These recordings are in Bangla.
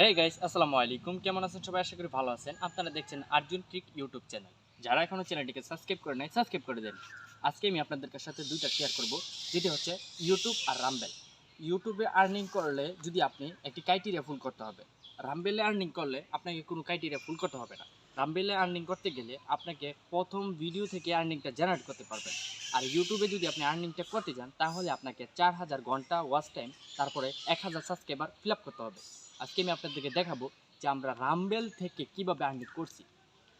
হেই গাইস, আসসালামু আলাইকুম। কেমন আছেন সবাই? আশা করি ভালো আছেন। আপনারা দেখছেন আর্জুন ট্রিক ইউটিউব চ্যানেল। যারা এখনো চ্যানেলটিকে সাবস্ক্রাইব করে নাই, সাবস্ক্রাইব করে দেন। আজকে আমি আপনাদের সাথে দুইটা শেয়ার করব, যেটি হচ্ছে ইউটিউব আর রাম্বেল। ইউটিউবে আর্নিং করলে যদি আপনি একটি ক্রাইটেরিয়া ফুল করতে হবে, রাম্বেলে আর্নিং করলে আপনাকে কোনো ক্রাইটেরিয়া ফুল করতে হবে না। রাম্বেলে আর্নিং করতে গেলে আপনাকে প্রথম ভিডিও থেকে আর্নিংটা জেনারেট করতে পারবেন। আর ইউটিউবে যদি আপনি আর্নিংটা করতে যান, তাহলে আপনাকে 4000 ঘন্টা ওয়াচ টাইম, তারপরে 1000 সাবস্ক্রাইবার ফিল আপ করতে হবে। আজকে আমি আপনাদেরকে দেখাবো যে আমরা রাম্বেল থেকে কিভাবে আর্নিং করছি।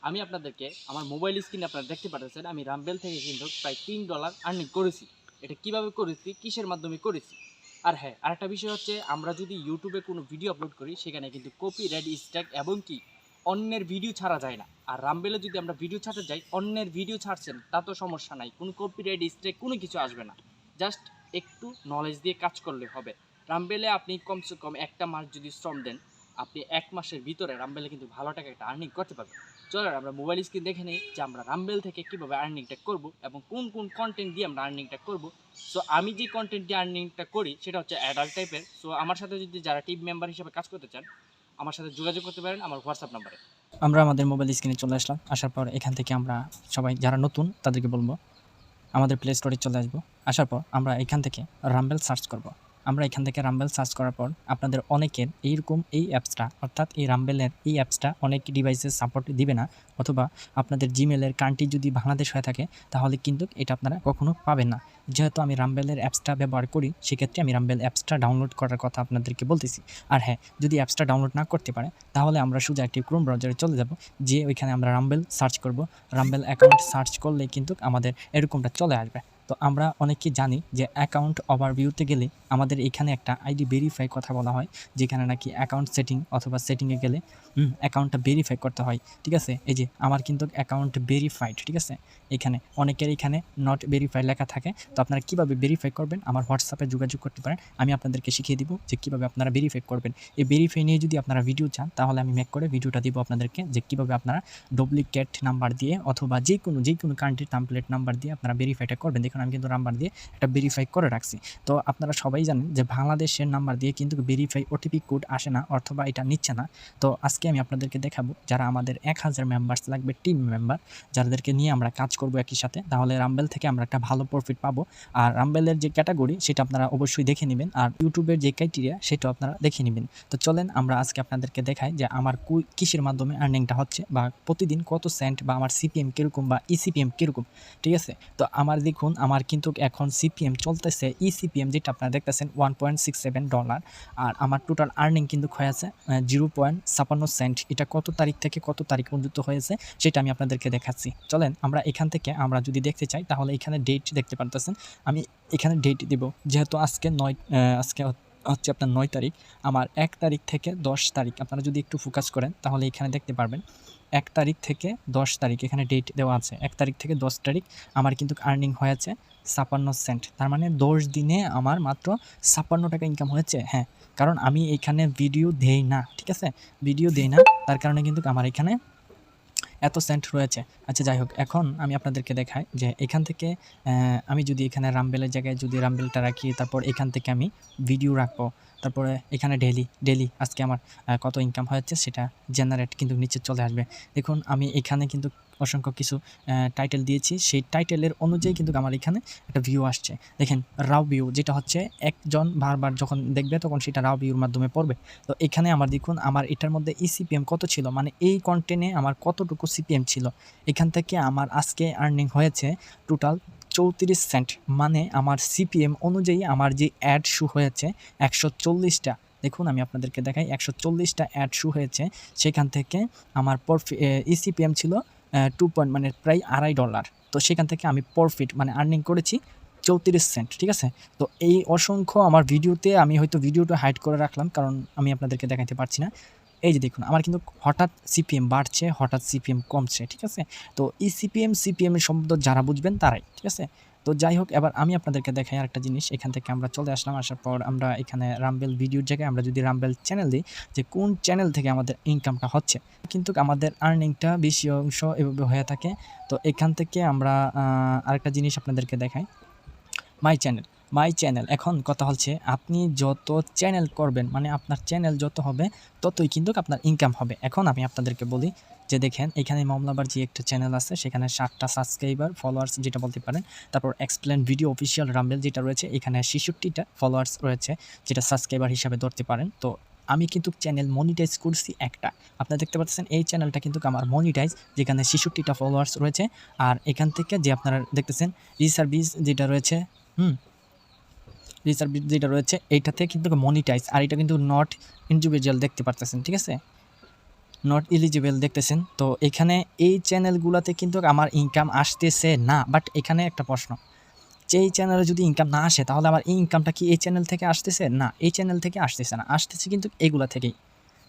আমি আপনাদেরকে আমার মোবাইল স্ক্রিনে আপনারা দেখতে পাচ্ছেন, আমি রাম্বেল থেকে কিন্তু প্রায় $3 আর্নিং করেছি। এটা কিভাবে করেছি, কিসের মাধ্যমে করেছি। আর হ্যাঁ, আরেকটা বিষয় হচ্ছে, আমরা যদি ইউটিউবে কোনো ভিডিও আপলোড করি, সেখানে কিন্তু কপিরাইট স্ট্রাইক এবং কি অন্যের ভিডিও ছাড়া যায় না। আর রাম্বেলে যদি আমরা ভিডিও ছাড়তে যাই, অন্যের ভিডিও ছাড়ছেন তা তো সমস্যা নাই, কোনো কপিরাইট স্ট্রাইক কোনো কিছু আসবে না। জাস্ট একটু নলেজ দিয়ে কাজ করলে হবে। রাম্বেলে আপনি কমসে কম একটা মাস যদি শ্রম দেন, আপনি এক মাসের ভিতরে রাম্বেলে কিন্তু ভালো টাকা একটা আর্নিং করতে পারবেন। চলো আমরা মোবাইল স্ক্রিন দেখে নিই যে আমরা রাম্বেল থেকে কীভাবে আর্নিংটা করব এবং কোন কোন কন্টেন্ট দিয়ে আমরা আর্নিংটা করব। সো আমি যে কন্টেন্ট দিয়ে আর্নিংটা করি সেটা হচ্ছে অ্যাডাল্ট টাইপের। সো আমার সাথে যদি যারা টিম মেম্বার হিসেবে কাজ করতে চান, আমার সাথে যোগাযোগ করতে পারেন আমার হোয়াটসঅ্যাপ নাম্বারে। আমরা আমাদের মোবাইল স্ক্রিনে চলে আসলাম। আসার পর এখান থেকে আমরা সবাই যারা নতুন তাদেরকে বলবো আমাদের প্লে স্টোরে চলে আসবো। আসার পর আমরা এখান থেকে রাম্বেল সার্চ করব। আমরা এখান থেকে রাম্বেল সার্চ করার পর আপনাদের অনেকের এইরকম এই অ্যাপসটা, অর্থাৎ এই রাম্বেলের এই অ্যাপসটা অনেক ডিভাইসে সাপোর্ট দিবে না, অথবা আপনাদের জিমেলের কান্ট্রি যদি বাংলাদেশ হয়ে থাকে তাহলে কিন্তু এটা আপনারা কখনো পাবেন না। যেহেতু আমি রাম্বেলের অ্যাপসটা ব্যবহার করি, সেক্ষেত্রে আমি রাম্বেল অ্যাপসটা ডাউনলোড করার কথা আপনাদেরকে বলতেছি। আর হ্যাঁ, যদি অ্যাপসটা ডাউনলোড না করতে পারে তাহলে আমরা সোজা একটি ক্রোম ব্রাউজারে চলে যাব, যে ওইখানে আমরা রাম্বেল সার্চ করব। রাম্বেল অ্যাকাউন্ট সার্চ করলে কিন্তু আমাদের এরকমটা চলে আসবে। তো আমরা অনেকেই জানি যে অ্যাকাউন্ট ওভারভিউতে গেলে আমাদের এখানে একটা আইডি ভেরিফাই কথা বলা হয়, যেখানে নাকি অ্যাকাউন্ট সেটিং অথবা সেটিংয়ে গেলে অ্যাকাউন্টটা ভেরিফাই করতে হয়। ঠিক আছে, এই যে আমার কিন্তু অ্যাকাউন্ট ভেরিফাইড। ঠিক আছে, এখানে অনেকের এখানে নট ভেরিফাই লেখা থাকে। তো আপনারা কীভাবে ভেরিফাই করবেন আমার হোয়াটসঅ্যাপে যোগাযোগ করতে পারেন, আমি আপনাদেরকে শিখিয়ে দিব যে কীভাবে আপনারা ভেরিফাই করবেন। এই ভেরিফাই নিয়ে যদি আপনারা ভিডিও চান তাহলে আমি মেক করে ভিডিওটা দিব আপনাদেরকে, যে কীভাবে আপনারা ডুপ্লিকেট নাম্বার দিয়ে অথবা যে কোনো কান্ট্রির টেমপ্লেট নাম্বার দিয়ে আপনারা ভেরিফাইটা করবেন। দেখুন আমি কিন্তু নাম্বার দিয়ে একটা ভেরিফাই করে রাখছি। তো আপনারা সবাই জানেন যে বাংলাদেশের নাম্বার দিয়ে কিন্তু ভেরিফাই ওটিপি কোড আসে না, অথবা এটা নিচ্ছে না। তো আজকে আমি আপনাদেরকে দেখাবো, যারা আমাদের 1000 মেম্বার্স লাগবে, টিম মেম্বার, যাদেরকে নিয়ে আমরা কাজ করব একই সাথে, তাহলে রাম্বেল থেকে আমরা একটা ভালো প্রফিট পাবো। আর রাম্বেলের যে ক্যাটাগরি সেটা আপনারা অবশ্যই দেখে নেবেন, আর ইউটিউবের যে ক্রাইটেরিয়া সেটাও আপনারা দেখে নেবেন। তো চলেন আমরা আজকে আপনাদেরকে দেখাই যে আমার কিসের মাধ্যমে আর্নিংটা হচ্ছে, বা প্রতিদিন কত সেন্ট, বা আমার সিপিএম কীরকম, বা ইসিপিএম কীরকম। ঠিক আছে, তো আমার দেখুন আমার কিন্তু এখন সিপিএম চলতেছে, ইসিপিএম যেটা আপনারা দেখতেছেন $1.67। আর আমার টোটাল আর্নিং কিন্তু হয়েছে 0.56 সেন্ট। এটা কত তারিখ থেকে কত তারিখ পর্যন্ত হয়েছে সেটা আমি আপনাদেরকে দেখাচ্ছি। চলেন আমরা এখান থেকে আমরা যদি দেখতে চাই তাহলে এখানে ডেট দেখতে পারতেছেন, আমি এখানে ডেট দেব। যেহেতু আজকে আজকে হচ্ছে আপনার 9 তারিখ, আমার 1 তারিখ থেকে 10 তারিখ আপনারা যদি একটু ফোকাস করেন তাহলে এখানে দেখতে পারবেন 1 তারিখ থেকে 10 তারিখ এখানে ডেট দেওয়া আছে। 1 তারিখ থেকে 10 তারিখ আমার কিন্তু আর্নিং হয়েছে 56 সেন্ট। তার মানে 10 দিনে আমার মাত্র 56 টাকা ইনকাম হয়েছে। হ্যাঁ, কারণ আমি এখানে ভিডিও দেই না। ঠিক আছে, ভিডিও দেই না, তার কারণে কিন্তু আমার এখানে এত সেন্ট রয়েছে। আচ্ছা যাই হোক, এখন আমি আপনাদেরকে দেখাই যে এখান থেকে আমি যদি এখানে রাম্বেলের জায়গায় যদি রাম্বেলটা রাখি, তারপর এখান থেকে আমি ভিডিও রাখবো, তারপরে এখানে ডেলি আজকে আমার কত ইনকাম হয়েছে সেটা জেনারেট কিন্তু নিচে চলে আসবে। দেখুন আমি এখানে কিন্তু অসংখ্য কিছু টাইটেল দিয়েছি, সেই টাইটেলের অনুযায়ী কিন্তু আমার এখানে একটা ভিউ আসছে। দেখেন রাও ভিউ, যেটা হচ্ছে একজন বারবার যখন দেখবে তখন সেটা রাও ভিউর মাধ্যমে পড়বে। তো এখানে আমার দেখুন আমার এটার মধ্যে ইসিপিএম কত ছিল, মানে এই কন্টেন্টে আমার কতটুকু সিপিএম ছিল। এখান থেকে আমার আজকে আর্নিং হয়েছে টোটাল 34 সেন্ট। মানে আমার সিপিএম অনুযায়ী আমার যে অ্যাড শু হয়েছে 140টা। দেখুন আমি আপনাদেরকে দেখাই, 140টা অ্যাড শু হয়েছে। সেখান থেকে আমার ইসিপিএম ছিল 2 পয়েন্ট, মানে প্রায় $2.5। তো সেখান থেকে আমি প্রফিট মানে আর্নিং করেছি 34 সেন্ট। ঠিক আছে, তো এই অসংখ্য আমার ভিডিওতে আমি হয়তো ভিডিওটা হাইড করে রাখলাম, কারণ আমি আপনাদেরকে দেখাতে পারছি না। এই যে দেখুন আমার কিন্তু হঠাৎ সিপিএম বাড়ছে, হঠাৎ সিপিএম কমছে। ঠিক আছে, তো এই সিপিএম এর শব্দ যারা বুঝবেন তারাই। ঠিক আছে, তো যাই হোক, এবার আমি আপনাদেরকে দেখাই আরেকটা জিনিস। এখান থেকে আমরা চলে আসলাম, আসার পর আমরা এখানে রাম্বেল ভিডিওর জায়গায় আমরা যদি রাম্বেল চ্যানেল দিই, যে কোন চ্যানেল থেকে আমাদের ইনকামটা হচ্ছে, কিন্তু আমাদের আর্নিংটা বেশি অংশ এভাবে হয়ে থাকে। তো এখান থেকে আমরা আরেকটা জিনিস আপনাদেরকে দেখাই, মাই চ্যানেল। My channel. এখন কথা হচ্ছে আপনি যত চ্যানেল করবেন মানে আপনার চ্যানেল যত হবে ততই কিন্তু আপনার ইনকাম হবে। এখন আমি আপনাদেরকে বলি যে দেখেন এখানে মামলাবার যে একটা চ্যানেল আছে সেখানে 7টা সাবস্ক্রাইবার ফলোয়ার্স যেটা বলতে পারেন। তারপর এক্সপ্লেন ভিডিও অফিসিয়াল রাম্বেল যেটা রয়েছে এখানে 66টা ফলোয়ার্স রয়েছে যেটা সাবস্ক্রাইবার হিসাবে ধরতে পারেন। তো আমি কিন্তু চ্যানেল মনিটাইজ করছি একটা। আপনারা দেখতে পাচ্ছেন এই চ্যানেলটা কিন্তু আমার মনিটাইজ যেখানে 66টা ফলোয়ার্স রয়েছে। আর এখান থেকে যে আপনারা দেখতেছেন রিসার্ভিস যেটা রয়েছে রিসার্ভ যেটা রয়েছে এইটাতে কিন্তু মনিটাইজ আর এটা কিন্তু নট ইন্ডিভিজুয়াল দেখতে পারতেছেন, ঠিক আছে, নট এলিজিবল দেখতেছেন। তো এখানে এই চ্যানেলগুলোতে কিন্তু আমার ইনকাম আসতেছে না। বাট এখানে একটা প্রশ্ন, যে এই চ্যানেলে যদি ইনকাম না আসে তাহলে আমার এই ইনকামটা কি এই চ্যানেল থেকে আসতেছে? না, এই চ্যানেল থেকে আসতেছে না, আসতেছে কিন্তু এগুলা থেকেই।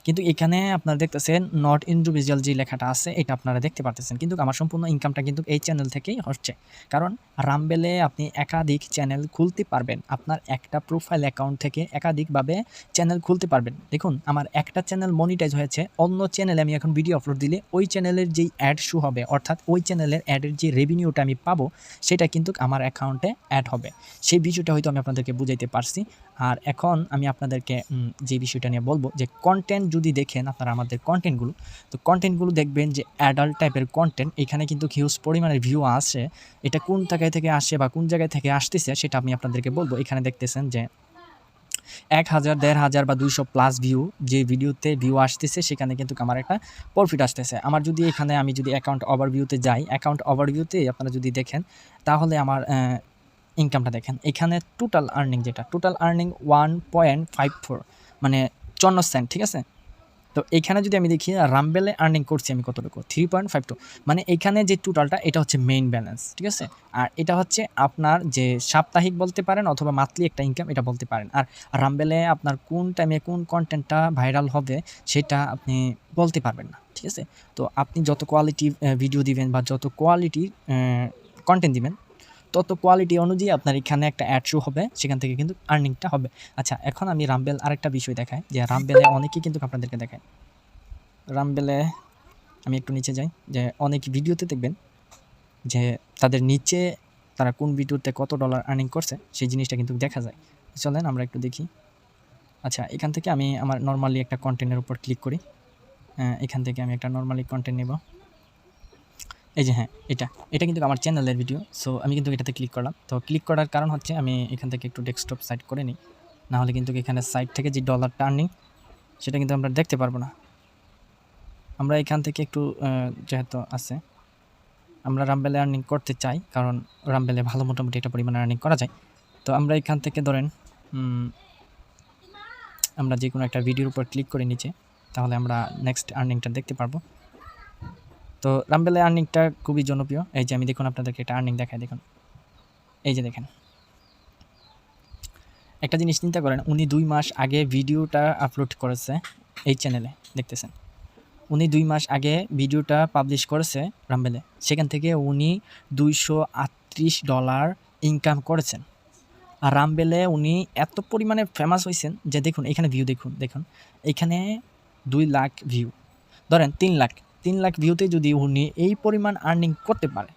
কিন্তু এখানে আপনারা দেখতেছেন নট ইন্ডিভিজুয়াল যে লেখাটা আছে এটা আপনারা দেখতে পারতেছেন, কিন্তু আমার সম্পূর্ণ ইনকামটা কিন্তু এই চ্যানেল থেকেই হচ্ছে। কারণ রামবেলে আপনি একাধিক চ্যানেল খুলতে পারবেন, আপনার একটা প্রোফাইল অ্যাকাউন্ট থেকে একাধিকভাবে চ্যানেল খুলতে পারবেন। দেখুন আমার একটা চ্যানেল মনিটাইজ হয়েছে, অন্য চ্যানেলে আমি এখন ভিডিও আপলোড দিলে ওই চ্যানেলের যেই অ্যাড শো হবে অর্থাৎ ওই চ্যানেলের অ্যাডের যে রেভিনিউটা আমি পাবো সেটা কিন্তু আমার অ্যাকাউন্টে অ্যাড হবে। সেই বিষয়টা হয়তো আমি আপনাদেরকে বুঝাইতে পারছি। আর এখন আমি আপনাদেরকে যে বিষয়টা নিয়ে বলবো যে কন্টেন্ট যদি দেখেন আপনারা আমাদের কন্টেন্টগুলো, তো কন্টেন্টগুলো দেখবেন যে অ্যাডাল্ট টাইপের কন্টেন্ট, এখানে কিন্তু হিউজ পরিমাণের ভিউ আসে। এটা কোন জায়গায় থেকে আসে বা কোন জায়গায় থেকে আসতেছে সেটা আমি আপনাদেরকে বলবো। এখানে দেখতেছেন যে 1000, 1500 বা 200+ ভিউ যে ভিডিওতে ভিউ আসতেছে সেখানে কিন্তু আমার একটা প্রফিট আসতেছে। আমার যদি এখানে আমি যদি অ্যাকাউন্ট ওভারভিউতে যাই, অ্যাকাউন্ট ওভারভিউতে আপনারা যদি দেখেন তাহলে আমার ইনকামটা দেখেন। এখানে টোটাল আর্নিং যেটা টোটাল আর্নিং 1.54 মানে 54 সেন্ট, ঠিক আছে। তো এইখানে যদি আমি দেখি রামবেলে আর্নিং করছি আমি কতটুকু 3.52, মানে এখানে যে টোটালটা এটা হচ্ছে মেইন ব্যালেন্স, ঠিক আছে। আর এটা হচ্ছে আপনার যে সাপ্তাহিক বলতে পারেন অথবা মান্থলি একটা ইনকাম এটা বলতে পারেন। আর রামবেলে আপনার কোন টাইমে কোন কন্টেন্টটা ভাইরাল হবে সেটা আপনি বলতে পারবেন না, ঠিক আছে। তো আপনি যত কোয়ালিটি ভিডিও দিবেন বা যত কোয়ালিটি কন্টেন্ট দিবেন তত কোয়ালিটি অনুযায়ী আপনার এখানে একটা অ্যাড শো হবে, সেখান থেকে কিন্তু আর্নিংটা হবে। আচ্ছা এখন আমি রামবেল আরেকটা বিষয় দেখাই যে রামবেলে অনেকেই কিন্তু আপনাদেরকে দেখায়। রামবেলে আমি একটু নিচে যাই, যে অনেক ভিডিওতে দেখবেন যে তাদের নিচে তারা কোন ভিডিওতে কত ডলার আর্নিং করছে সেই জিনিসটা কিন্তু দেখা যায়। চলেন আমরা একটু দেখি। আচ্ছা এখান থেকে আমি আমার নর্মালি একটা কন্টেন্টের উপর ক্লিক করি। এখান থেকে আমি একটা নর্মালি কন্টেন্ট নেব। এই যে হ্যাঁ এটা কিন্তু আমার চ্যানেলের ভিডিও। সো আমি কিন্তু এটাতে ক্লিক করলাম। তো ক্লিক করার কারণ হচ্ছে আমি এখান থেকে একটু ডেস্কটপ সাইড করে নিই, নাহলে কিন্তু এখানে সাইড থেকে যে ডলারটা আর্নিং সেটা কিন্তু আমরা দেখতে পারবো না। আমরা এখান থেকে একটু যেহেতু আছে আমরা রামবেলে আর্নিং করতে চাই, কারণ রামবেলে ভালো মোটামুটি একটা পরিমাণে আর্নিং করা যায়। তো আমরা এখান থেকে ধরেন আমরা যে কোনো একটা ভিডিওর উপর ক্লিক করে নিচে, তাহলে আমরা নেক্সট আর্নিংটা দেখতে পারবো। তো রামবেলে আর্নিংটা খুবই জনপ্রিয়। এই যে আমি দেখুন আপনাদেরকে একটা আর্নিং দেখাই, দেখুন এই যে দেখেন একটা জিনিস চিন্তা করেন, উনি 2 মাস আগে ভিডিওটা আপলোড করেছে এই চ্যানেলে, দেখতেছেন উনি 2 মাস আগে ভিডিওটা পাবলিশ করেছে রামবেলে, সেখান থেকে উনি $238 ইনকাম করেছেন। আর রামবেলে উনি এত পরিমাণে ফেমাস হয়েছেন যে দেখুন এখানে ভিউ দেখুন এখানে 2 লাখ ভিউ, ধরেন 3 লাখ ভিউতে যদি উনি এই পরিমাণ আর্নিং করতে পারে,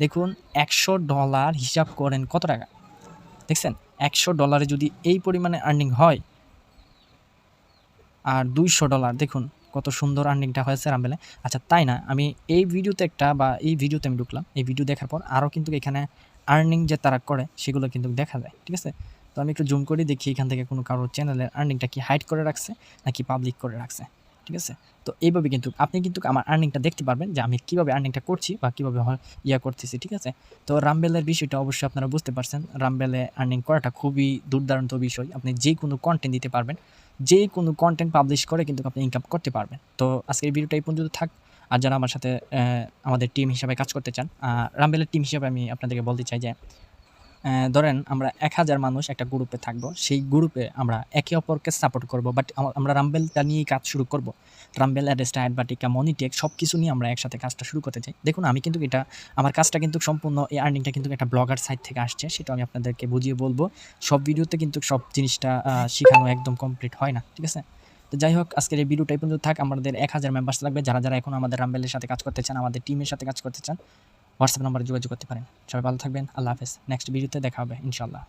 দেখুন $100 হিসাব করেন কত টাকা, দেখছেন $100 যদি এই পরিমাণে আর্নিং হয় আর $200 দেখুন কত সুন্দর আর্নিংটা হয়েছে রামবেলে। আচ্ছা তাই না, আমি এই ভিডিওতে এই ভিডিওতে আমি ঢুকলাম, এই ভিডিও দেখার পর আরও কিন্তু এখানে আর্নিং যে তারা করে সেগুলো কিন্তু দেখা যায়, ঠিক আছে। তো আমি একটু জুম করে দেখি এখান থেকে কোনো কারোর চ্যানেলের আর্নিংটা কি হাইড করে রাখছে নাকি পাবলিক করে রাখছে, ঠিক আছে। তো এইভাবে কিন্তু আপনি কিন্তু আমার আর্নিংটা দেখতে পারবেন যে আমি কীভাবে আর্নিংটা করছি বা কীভাবে করতেছি, ঠিক আছে। তো রামবেলের বিষয়টা অবশ্যই আপনারা বুঝতে পারছেন, রামবেলে আর্নিং করাটা খুবই দুর্দান্ত বিষয়। আপনি যে কোনো কন্টেন্ট দিতে পারবেন, যে কোনো কন্টেন্ট পাবলিশ করে কিন্তু আপনি ইনকাম করতে পারবেন। তো আজকের ভিডিওটা এই পর্যন্ত থাক। আর যারা আমার সাথে আমাদের টিম হিসাবে কাজ করতে চান, রামবেলের টিম হিসাবে আমি আপনাদেরকে বলতে চাই যে ধরেন আমরা 1000 মানুষ একটা গ্রুপে থাকবো, সেই গ্রুপে আমরা একে অপরকে সাপোর্ট করব, বাট আমরা রামবেলটা নিয়েই কাজ শুরু করব। রামবেল, অ্যাড্রেসটা, অ্যাডভাটিকা, মনিটেক সব কিছু নিয়ে আমরা একসাথে কাজটা শুরু করতে চাই। দেখুন আমি কিন্তু আমার কাজটা কিন্তু সম্পূর্ণ এই আর্নিংটা কিন্তু একটা ব্লগার সাইট থেকে আসছে, সেটা আমি আপনাদেরকে বুঝিয়ে বলবো। সব ভিডিওতে কিন্তু সব জিনিসটা শেখানো একদম কমপ্লিট হয় না, ঠিক আছে। তো যাই হোক আজকের এই ভিডিওটা এই পর্যন্ত থাক। আমাদের 1000 মেম্বার্স লাগবে, যারা এখন আমাদের রামবেলের সাথে কাজ করতে চান, আমাদের টিমের সাথে কাজ করতে চান, হোয়াটসঅ্যাপ নাম্বারে যোগাযোগ করতে পারেন। সবাই ভালো থাকবেন, আল্লাহ হাফেজ। নেক্সট ভিডিওতে দেখা হবে ইনশাআল্লাহ।